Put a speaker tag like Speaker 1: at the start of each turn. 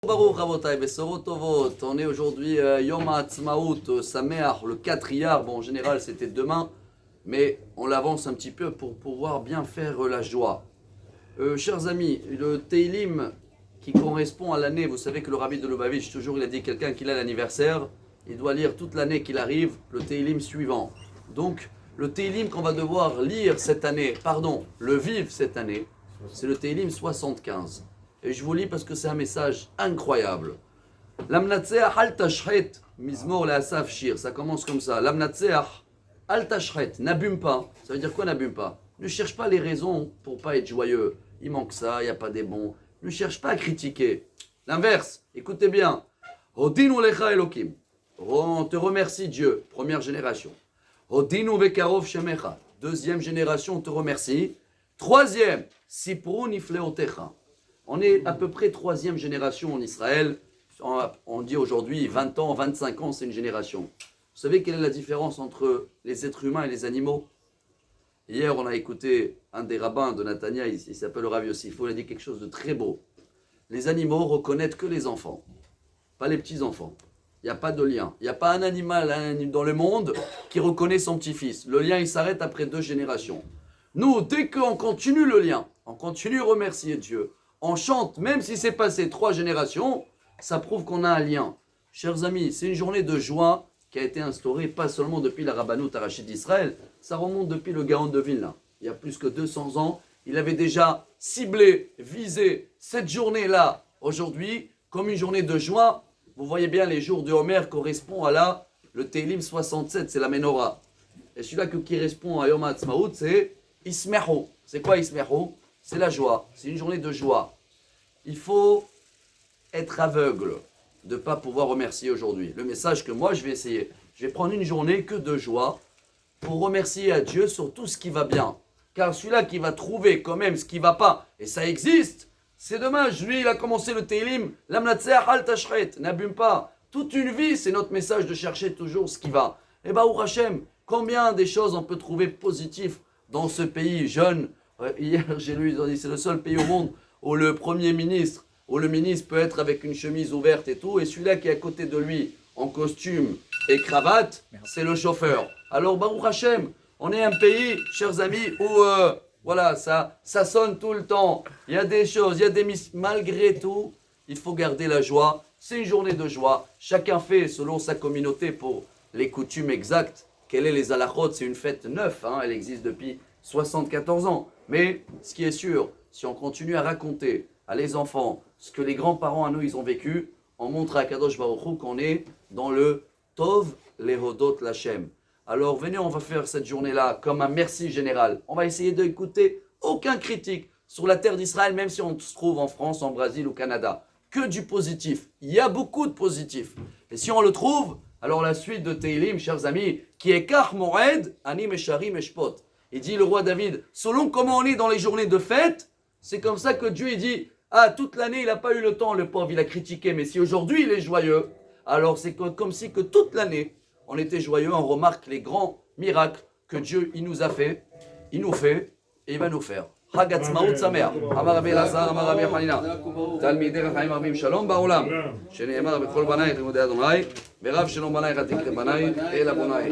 Speaker 1: Baruch Rabotai, Besorot Tovot. On est aujourd'hui Yom HaAtzmaut, Sameach, le 4 Iyar. Bon, en général, c'était demain, mais on l'avance un petit peu pour pouvoir bien faire la joie. Chers amis, le Teilim qui correspond à l'année, vous savez que le Rabbi de Lubavitch, toujours il a dit quelqu'un qui a l'anniversaire, il doit lire toute l'année qu'il arrive, le Teilim suivant. Donc, le Teilim qu'on va devoir lire cette année, le vivre cette année, c'est le Teilim 75. Et je vous lis parce que c'est un message incroyable. Lamnatseach al tashchet mizmor le'asaf shir. Ça commence comme ça. Lamnatseach al tashchet. N'abîme pas. Ça veut dire quoi n'abîme pas? Ne cherche pas les raisons pour pas être joyeux. Il manque ça, il n'y a pas des bons. Ne cherche pas à critiquer. L'inverse, écoutez bien. Hodinu lecha Elokim. On te remercie Dieu. Première génération. Hodinu vekarov shemecha. Deuxième génération, on te remercie. Troisième, sipru nifleotecha. On est à peu près troisième génération en Israël. On dit aujourd'hui 20 ans, 25 ans, c'est une génération. Vous savez quelle est la différence entre les êtres humains et les animaux? Hier, on a écouté un des rabbins de Natania, il s'appelle le Rav Yossifo, il a dit quelque chose de très beau. Les animaux reconnaissent que les enfants, pas les petits-enfants. Il n'y a pas de lien. Il n'y a pas un animal dans le monde qui reconnaît son petit-fils. Le lien, il s'arrête après 2 générations. Nous, dès qu'on continue le lien, on continue à remercier Dieu, on chante, même si c'est passé 3 générations, ça prouve qu'on a un lien. Chers amis, c'est une journée de joie qui a été instaurée pas seulement depuis la Rabbanout Arachide d'Israël, ça remonte depuis le Gaon de Vilna. Il y a plus que 200 ans, il avait déjà ciblé, visé cette journée-là, aujourd'hui, comme une journée de joie. Vous voyez bien, les jours de Homer correspondent à le Teilim 67, c'est la Menorah. Et celui-là qui correspond à Yom HaAtzmaut, c'est Ismehu. C'est quoi Ismehu? C'est la joie, c'est une journée de joie. Il faut être aveugle de ne pas pouvoir remercier aujourd'hui. Le message que moi je vais essayer, je vais prendre une journée que de joie pour remercier à Dieu sur tout ce qui va bien. Car celui-là qui va trouver quand même ce qui ne va pas, et ça existe, c'est dommage. Lui il a commencé le Teilim, Lamnatseach al tashchet, n'abîme pas. Toute une vie, c'est notre message de chercher toujours ce qui va. Et Baruch Hashem, combien des choses on peut trouver positives dans ce pays jeune. Hier, j'ai lu, ils ont dit c'est le seul pays au monde où le Premier ministre, où le ministre peut être avec une chemise ouverte et tout, et celui-là qui est à côté de lui en costume et cravate, c'est le chauffeur. Alors, Baruch Hashem, on est un pays, chers amis, où voilà, ça sonne tout le temps. Il y a des choses, il y a des malgré tout, il faut garder la joie. C'est une journée de joie. Chacun fait selon sa communauté pour les coutumes exactes. Quelles sont les halachot? C'est une fête neuve, elle existe depuis 74 ans. Mais ce qui est sûr, si on continue à raconter à les enfants ce que les grands-parents à nous ils ont vécu, on montre à Kadosh Baruch Hu qu'on est dans le Tov Lehodot Lachem. Alors venez, on va faire cette journée-là comme un merci général. On va essayer d'écouter aucun critique sur la terre d'Israël, même si on se trouve en France, en Brésil ou au Canada. Que du positif. Il y a beaucoup de positif. Et si on le trouve, alors la suite de Teilim, chers amis, qui est Kach Moed, Ani Meshari Meshpot. Il dit le roi David, selon comment on est dans les journées de fête, c'est comme ça que Dieu il dit, toute l'année il n'a pas eu le temps, le pauvre, il a critiqué, mais si aujourd'hui il est joyeux, alors c'est comme si que toute l'année on était joyeux, on remarque les grands miracles que Dieu il nous a fait, il nous fait et il va nous faire. חג עצמאות שמח. אמר רבי אלעזר, אמר רבי חנינא, תלמידי חכמים רבים שלום בעולם, שנאמר בכל בנייך לימודי אדוני, ורב שלום בנייך תקרא בנייך אל אדוני.